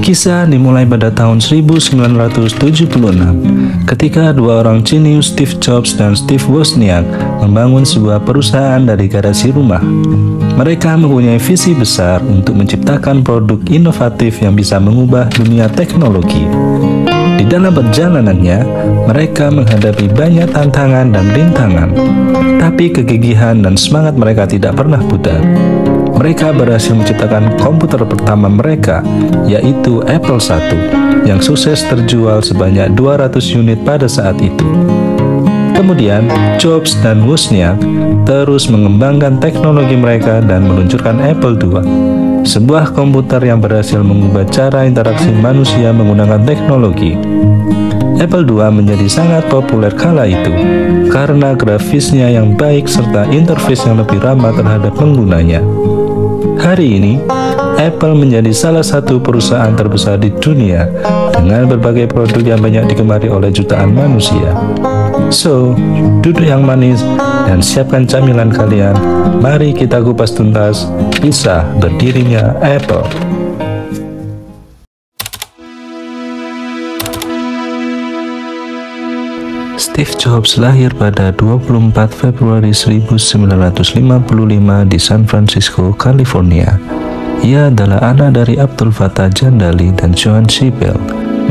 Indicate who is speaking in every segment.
Speaker 1: Kisah dimulai pada tahun 1976 ketika dua orang jenius Steve Jobs dan Steve Wozniak membangun sebuah perusahaan dari garasi rumah. Mereka mempunyai visi besar untuk menciptakan produk inovatif yang bisa mengubah dunia teknologi. Di dalam perjalanannya, mereka menghadapi banyak tantangan dan rintangan, tapi kegigihan dan semangat mereka tidak pernah pudar. Mereka berhasil menciptakan komputer pertama mereka, yaitu Apple I, yang sukses terjual sebanyak 200 unit pada saat itu. Kemudian, Jobs dan Wozniak terus mengembangkan teknologi mereka dan meluncurkan Apple II, sebuah komputer yang berhasil mengubah cara interaksi manusia menggunakan teknologi. Apple II menjadi sangat populer kala itu karena grafisnya yang baik serta interface yang lebih ramah terhadap penggunanya. Hari ini, Apple menjadi salah satu perusahaan terbesar di dunia dengan berbagai produk yang banyak digemari oleh jutaan manusia. So, duduk yang manis dan siapkan camilan kalian. Mari kita kupas tuntas kisah berdirinya Apple. Steve Jobs lahir pada 24 Februari 1955 di San Francisco, California. Ia adalah anak dari Abdul Fattah Jandali dan Joan Sibel.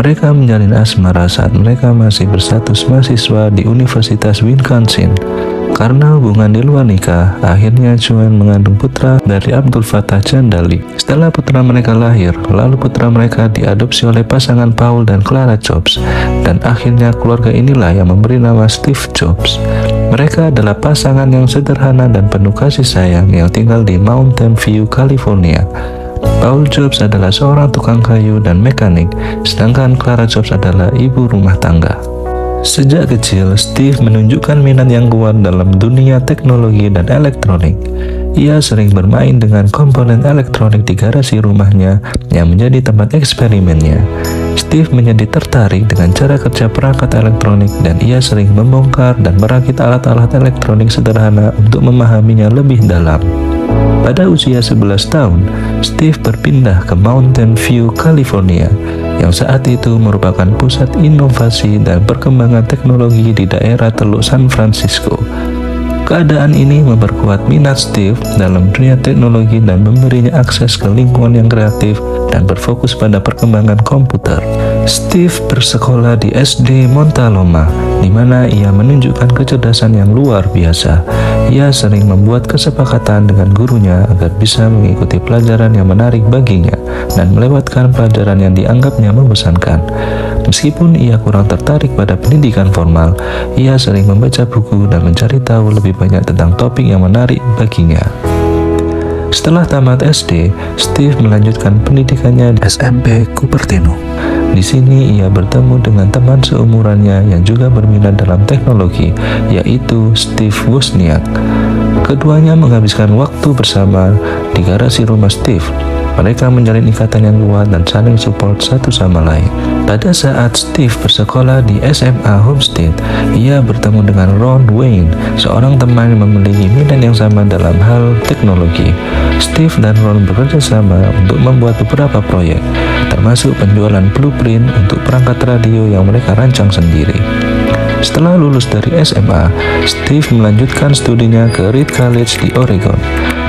Speaker 1: Mereka menjalin asmara saat mereka masih berstatus mahasiswa di Universitas Wisconsin. Karena hubungan di luar nikah, akhirnya Joan mengandung putra dari Abdul Fattah Jandali. Setelah putra mereka lahir, lalu putra mereka diadopsi oleh pasangan Paul dan Clara Jobs, dan akhirnya keluarga inilah yang memberi nama Steve Jobs. Mereka adalah pasangan yang sederhana dan penuh kasih sayang yang tinggal di Mountain View, California. Paul Jobs adalah seorang tukang kayu dan mekanik, sedangkan Clara Jobs adalah ibu rumah tangga. Sejak kecil, Steve menunjukkan minat yang kuat dalam dunia teknologi dan elektronik. Ia sering bermain dengan komponen elektronik di garasi rumahnya yang menjadi tempat eksperimennya. Steve menjadi tertarik dengan cara kerja perangkat elektronik dan ia sering membongkar dan merakit alat-alat elektronik sederhana untuk memahaminya lebih dalam. Pada usia 11 tahun, Steve berpindah ke Mountain View, California, yang saat itu merupakan pusat inovasi dan perkembangan teknologi di daerah Teluk San Francisco. Keadaan ini memperkuat minat Steve dalam dunia teknologi dan memberinya akses ke lingkungan yang kreatif dan berfokus pada perkembangan komputer. Steve bersekolah di SD Montaloma, di mana ia menunjukkan kecerdasan yang luar biasa. Ia sering membuat kesepakatan dengan gurunya agar bisa mengikuti pelajaran yang menarik baginya dan melewatkan pelajaran yang dianggapnya membosankan. Meskipun ia kurang tertarik pada pendidikan formal, ia sering membaca buku dan mencari tahu lebih banyak tentang topik yang menarik baginya. Setelah tamat SD, Steve melanjutkan pendidikannya di SMP Cupertino. Di sini ia bertemu dengan teman seumurannya yang juga berminat dalam teknologi, yaitu Steve Wozniak. Keduanya menghabiskan waktu bersama di garasi rumah Steve. Mereka menjalin ikatan yang kuat dan saling support satu sama lain. Pada saat Steve bersekolah di SMA Homestead, ia bertemu dengan Ron Wayne, seorang teman yang memiliki minat yang sama dalam hal teknologi. Steve dan Ron bekerja sama untuk membuat beberapa proyek, termasuk penjualan blueprint untuk perangkat radio yang mereka rancang sendiri. Setelah lulus dari SMA, Steve melanjutkan studinya ke Reed College di Oregon.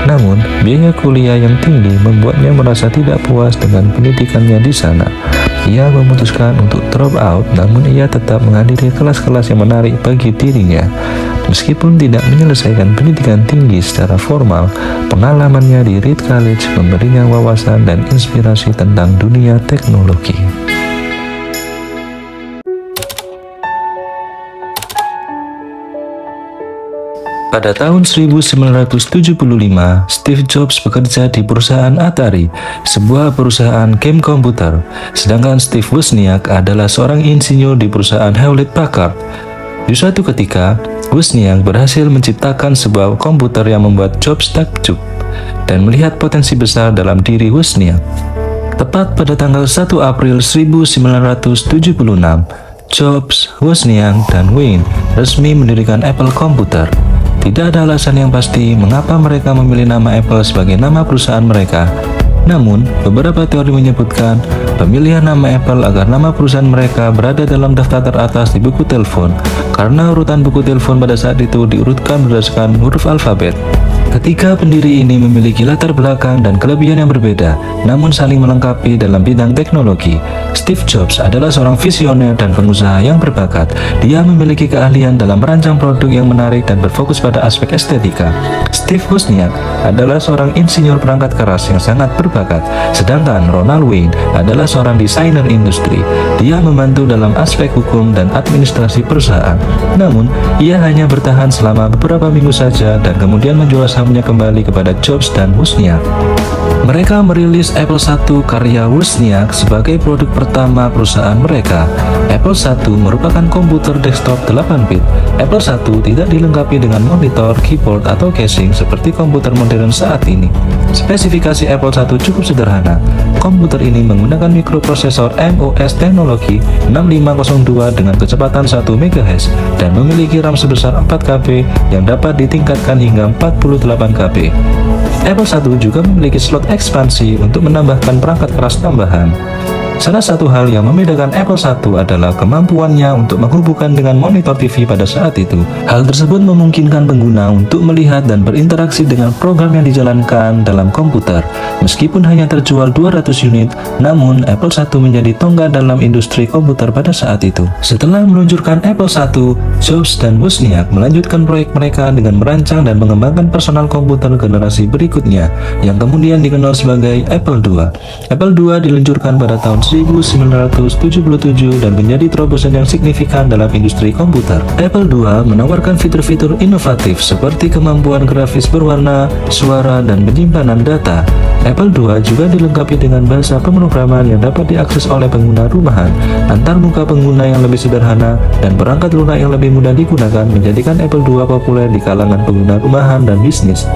Speaker 1: Namun, biaya kuliah yang tinggi membuatnya merasa tidak puas dengan pendidikannya di sana. Ia memutuskan untuk drop out, namun ia tetap menghadiri kelas-kelas yang menarik bagi dirinya. Meskipun tidak menyelesaikan pendidikan tinggi secara formal, pengalamannya di Reed College memberinya wawasan dan inspirasi tentang dunia teknologi. Pada tahun 1975, Steve Jobs bekerja di perusahaan Atari, sebuah perusahaan game komputer, sedangkan Steve Wozniak adalah seorang insinyur di perusahaan Hewlett Packard. Di suatu ketika, Wozniak berhasil menciptakan sebuah komputer yang membuat Jobs takjub dan melihat potensi besar dalam diri Wozniak. Tepat pada tanggal 1 April 1976, Jobs, Wozniak, dan Wayne resmi mendirikan Apple Computer. Tidak ada alasan yang pasti mengapa mereka memilih nama Apple sebagai nama perusahaan mereka. Namun, beberapa teori menyebutkan pemilihan nama Apple agar nama perusahaan mereka berada dalam daftar teratas di buku telepon karena urutan buku telepon pada saat itu diurutkan berdasarkan huruf alfabet. Ketiga pendiri ini memiliki latar belakang dan kelebihan yang berbeda, namun saling melengkapi dalam bidang teknologi. Steve Jobs adalah seorang visioner dan pengusaha yang berbakat. Dia memiliki keahlian dalam merancang produk yang menarik dan berfokus pada aspek estetika. Steve Wozniak adalah seorang insinyur perangkat keras yang sangat berbakat, sedangkan Ronald Wayne adalah seorang desainer industri. Dia membantu dalam aspek hukum dan administrasi perusahaan. Namun, ia hanya bertahan selama beberapa minggu saja dan kemudian menjual sahamnya kembali kepada Jobs dan Wozniak. Mereka merilis Apple I karya Wozniak sebagai produk pertama perusahaan mereka. Apple I merupakan komputer desktop 8-bit. Apple I tidak dilengkapi dengan monitor, keyboard, atau casing seperti komputer modern saat ini. Spesifikasi Apple I cukup sederhana. Komputer ini menggunakan mikroprosesor MOS teknologi 6502 dengan kecepatan 1 MHz dan memiliki RAM sebesar 4 KB yang dapat ditingkatkan hingga 48 KB. Apple I juga memiliki slot ekspansi untuk menambahkan perangkat keras tambahan. Salah satu hal yang membedakan Apple I adalah kemampuannya untuk menghubungkan dengan monitor TV pada saat itu. Hal tersebut memungkinkan pengguna untuk melihat dan berinteraksi dengan program yang dijalankan dalam komputer. Meskipun hanya terjual 200 unit, namun Apple I menjadi tonggak dalam industri komputer pada saat itu. Setelah meluncurkan Apple I, Jobs dan Wozniak melanjutkan proyek mereka dengan merancang dan mengembangkan personal komputer generasi berikutnya, yang kemudian dikenal sebagai Apple II. Apple II diluncurkan pada tahun 1977 dan menjadi terobosan yang signifikan dalam industri komputer. Apple II menawarkan fitur-fitur inovatif seperti kemampuan grafis berwarna, suara, dan penyimpanan data. Apple II juga dilengkapi dengan bahasa pemrograman yang dapat diakses oleh pengguna rumahan. Antarmuka pengguna yang lebih sederhana dan perangkat lunak yang lebih mudah digunakan menjadikan Apple II populer di kalangan pengguna rumahan dan bisnis.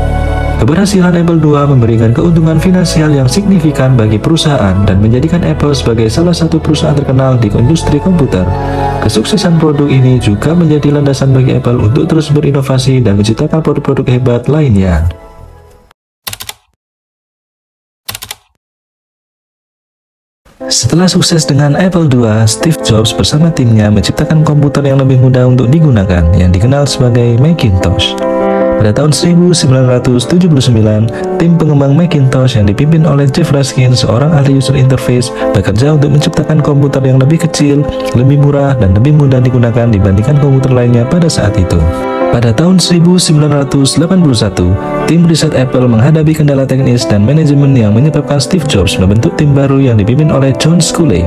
Speaker 1: Keberhasilan Apple II memberikan keuntungan finansial yang signifikan bagi perusahaan dan menjadikan Apple sebagai salah satu perusahaan terkenal di industri komputer. Kesuksesan produk ini juga menjadi landasan bagi Apple untuk terus berinovasi dan menciptakan produk-produk hebat lainnya. Setelah sukses dengan Apple II, Steve Jobs bersama timnya menciptakan komputer yang lebih mudah untuk digunakan, yang dikenal sebagai Macintosh. Pada tahun 1979, tim pengembang Macintosh yang dipimpin oleh Jeff Raskin, seorang ahli user interface, bekerja untuk menciptakan komputer yang lebih kecil, lebih murah, dan lebih mudah digunakan dibandingkan komputer lainnya pada saat itu. Pada tahun 1981, tim riset Apple menghadapi kendala teknis dan manajemen yang menyebabkan Steve Jobs membentuk tim baru yang dipimpin oleh John Sculley,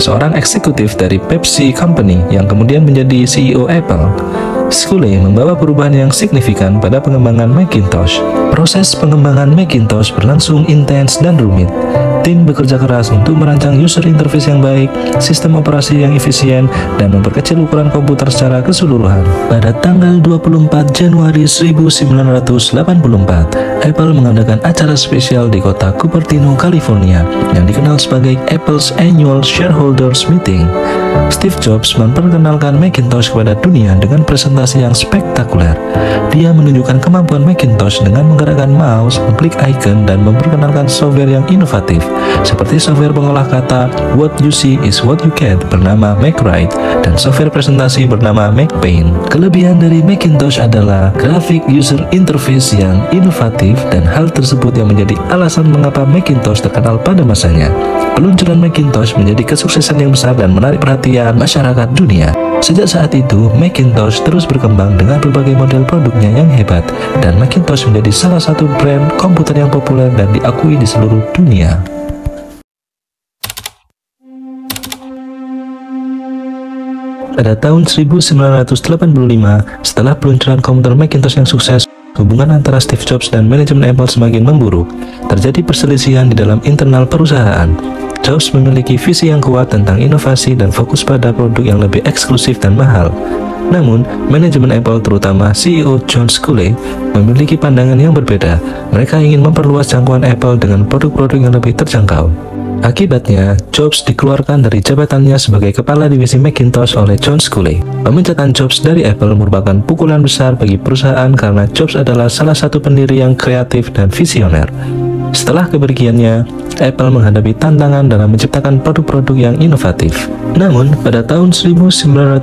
Speaker 1: seorang eksekutif dari Pepsi Company yang kemudian menjadi CEO Apple. Sculley membawa perubahan yang signifikan pada pengembangan Macintosh. Proses pengembangan Macintosh berlangsung intens dan rumit. Tim bekerja keras untuk merancang user interface yang baik, sistem operasi yang efisien, dan memperkecil ukuran komputer secara keseluruhan. Pada tanggal 24 Januari 1984, Apple mengadakan acara spesial di kota Cupertino, California, yang dikenal sebagai Apple's Annual Shareholders Meeting. Steve Jobs memperkenalkan Macintosh kepada dunia dengan presentasi yang spektakuler. Dia menunjukkan kemampuan Macintosh dengan menggerakkan mouse, mengklik icon, dan memperkenalkan software yang inovatif, seperti software pengolah kata What You See Is What You Get bernama MacWrite dan software presentasi bernama MacPaint. Kelebihan dari Macintosh adalah grafik user interface yang inovatif, dan hal tersebut yang menjadi alasan mengapa Macintosh terkenal pada masanya. Peluncuran Macintosh menjadi kesuksesan yang besar dan menarik perhatian masyarakat dunia. Sejak saat itu, Macintosh terus berkembang dengan berbagai model produknya yang hebat, dan Macintosh menjadi salah satu brand komputer yang populer dan diakui di seluruh dunia. Pada tahun 1985, setelah peluncuran komputer Macintosh yang sukses, hubungan antara Steve Jobs dan manajemen Apple semakin memburuk. Terjadi perselisihan di dalam internal perusahaan. Jobs memiliki visi yang kuat tentang inovasi dan fokus pada produk yang lebih eksklusif dan mahal. Namun, manajemen Apple, terutama CEO John Sculley, memiliki pandangan yang berbeda. Mereka ingin memperluas jangkauan Apple dengan produk-produk yang lebih terjangkau. Akibatnya, Jobs dikeluarkan dari jabatannya sebagai kepala divisi Macintosh oleh John Sculley. Pemecatan Jobs dari Apple merupakan pukulan besar bagi perusahaan karena Jobs adalah salah satu pendiri yang kreatif dan visioner. Setelah kepergiannya, Apple menghadapi tantangan dalam menciptakan produk-produk yang inovatif. Namun, pada tahun 1986,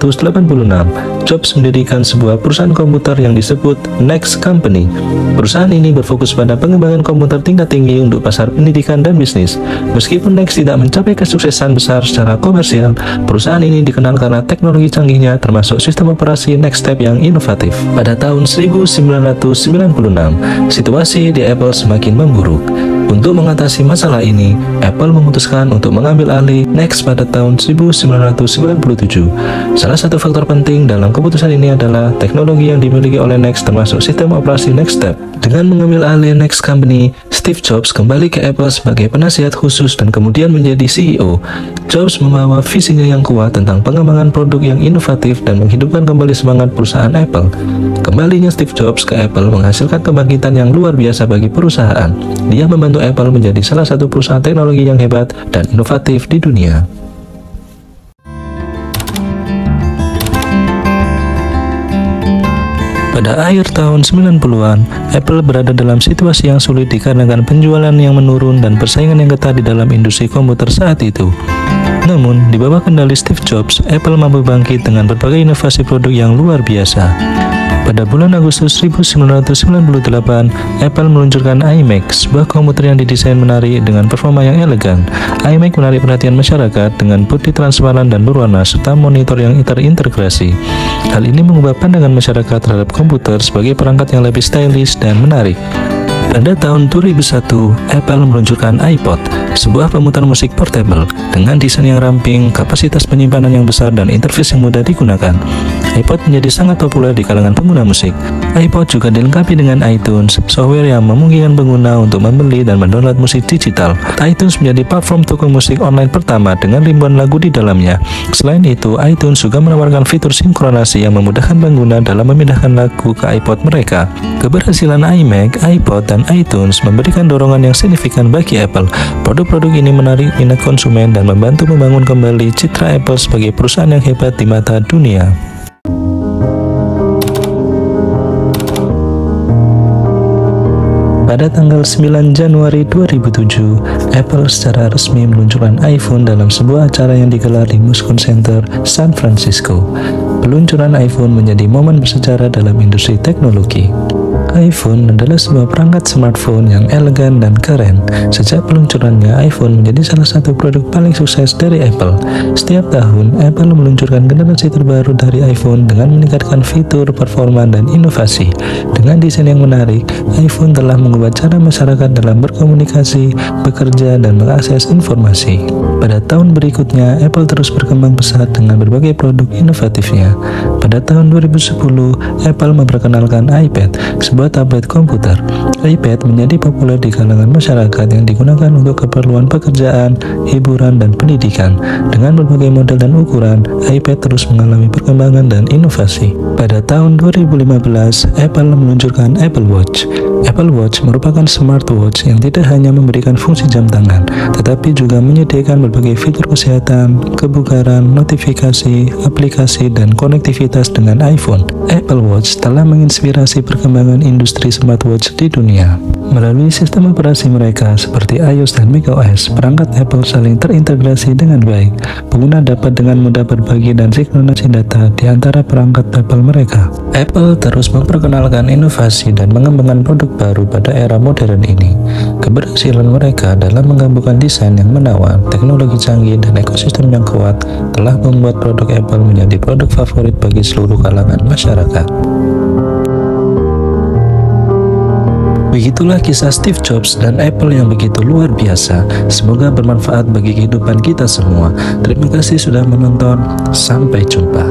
Speaker 1: Jobs mendirikan sebuah perusahaan komputer yang disebut Next Company. Perusahaan ini berfokus pada pengembangan komputer tingkat tinggi untuk pasar pendidikan dan bisnis. Meskipun Next tidak mencapai kesuksesan besar secara komersial, perusahaan ini dikenal karena teknologi canggihnya termasuk sistem operasi Nextstep yang inovatif. Pada tahun 1996, situasi di Apple semakin memburuk. Untuk mengatasi masalah ini, Apple memutuskan untuk mengambil alih Next pada tahun 1997. Salah satu faktor penting dalam keputusan ini adalah teknologi yang dimiliki oleh Next termasuk sistem operasi Nextstep. Dengan mengambil alih Next Company, Steve Jobs kembali ke Apple sebagai penasihat khusus dan kemudian menjadi CEO. Jobs membawa visinya yang kuat tentang pengembangan produk yang inovatif dan menghidupkan kembali semangat perusahaan Apple. Kembalinya Steve Jobs ke Apple menghasilkan kebangkitan yang luar biasa bagi perusahaan. Dia membantu Apple menjadi salah satu perusahaan teknologi yang hebat dan inovatif di dunia. Pada akhir tahun 90-an, Apple berada dalam situasi yang sulit dikarenakan penjualan yang menurun dan persaingan yang ketat di dalam industri komputer saat itu. Namun, di bawah kendali Steve Jobs, Apple mampu bangkit dengan berbagai inovasi produk yang luar biasa. Pada bulan Agustus 1998, Apple meluncurkan iMac, sebuah komputer yang didesain menarik dengan performa yang elegan. iMac menarik perhatian masyarakat dengan bodi transparan dan berwarna serta monitor yang terintegrasi. Hal ini mengubah pandangan masyarakat terhadap komputer sebagai perangkat yang lebih stylish dan menarik. Pada tahun 2001, Apple meluncurkan iPod, sebuah pemutar musik portable dengan desain yang ramping, kapasitas penyimpanan yang besar, dan interface yang mudah digunakan. iPod menjadi sangat populer di kalangan pengguna musik. iPod juga dilengkapi dengan iTunes, software yang memungkinkan pengguna untuk membeli dan mendownload musik digital. iTunes menjadi platform toko musik online pertama dengan ribuan lagu di dalamnya. Selain itu, iTunes juga menawarkan fitur sinkronasi yang memudahkan pengguna dalam memindahkan lagu ke iPod mereka. Keberhasilan iMac, iPod, dan iTunes memberikan dorongan yang signifikan bagi Apple. Produk-produk ini menarik minat konsumen dan membantu membangun kembali citra Apple sebagai perusahaan yang hebat di mata dunia. Pada tanggal 9 Januari 2007, Apple secara resmi meluncurkan iPhone dalam sebuah acara yang digelar di Moscone Center, San Francisco. Peluncuran iPhone menjadi momen bersejarah dalam industri teknologi. iPhone adalah sebuah perangkat smartphone yang elegan dan keren. Sejak peluncurannya, iPhone menjadi salah satu produk paling sukses dari Apple. Setiap tahun, Apple meluncurkan generasi terbaru dari iPhone dengan meningkatkan fitur, performa, dan inovasi. Dengan desain yang menarik, iPhone telah mengubah cara masyarakat dalam berkomunikasi, bekerja, dan mengakses informasi. Pada tahun berikutnya, Apple terus berkembang pesat dengan berbagai produk inovatifnya. Pada tahun 2010, Apple memperkenalkan iPad, sebuah tablet komputer. iPad menjadi populer di kalangan masyarakat yang digunakan untuk keperluan pekerjaan, hiburan, dan pendidikan. Dengan berbagai model dan ukuran, iPad terus mengalami perkembangan dan inovasi. Pada tahun 2015, Apple meluncurkan Apple Watch. Apple Watch merupakan smartwatch yang tidak hanya memberikan fungsi jam tangan, tetapi juga menyediakan berbagai fitur kesehatan, kebugaran, notifikasi, aplikasi, dan konektivitas dengan iPhone. Apple Watch telah menginspirasi perkembangan industri smartwatch di dunia. Melalui sistem operasi mereka seperti iOS dan macOS, perangkat Apple saling terintegrasi dengan baik. Pengguna dapat dengan mudah berbagi dan sinkronisasi data di antara perangkat Apple mereka. Apple terus memperkenalkan inovasi dan mengembangkan produk baru pada era modern ini. Keberhasilan mereka dalam menggabungkan desain yang menawan, teknologi canggih, dan ekosistem yang kuat telah membuat produk Apple menjadi produk favorit bagi seluruh kalangan masyarakat. Begitulah kisah Steve Jobs dan Apple yang begitu luar biasa. Semoga bermanfaat bagi kehidupan kita semua. Terima kasih sudah menonton. Sampai jumpa.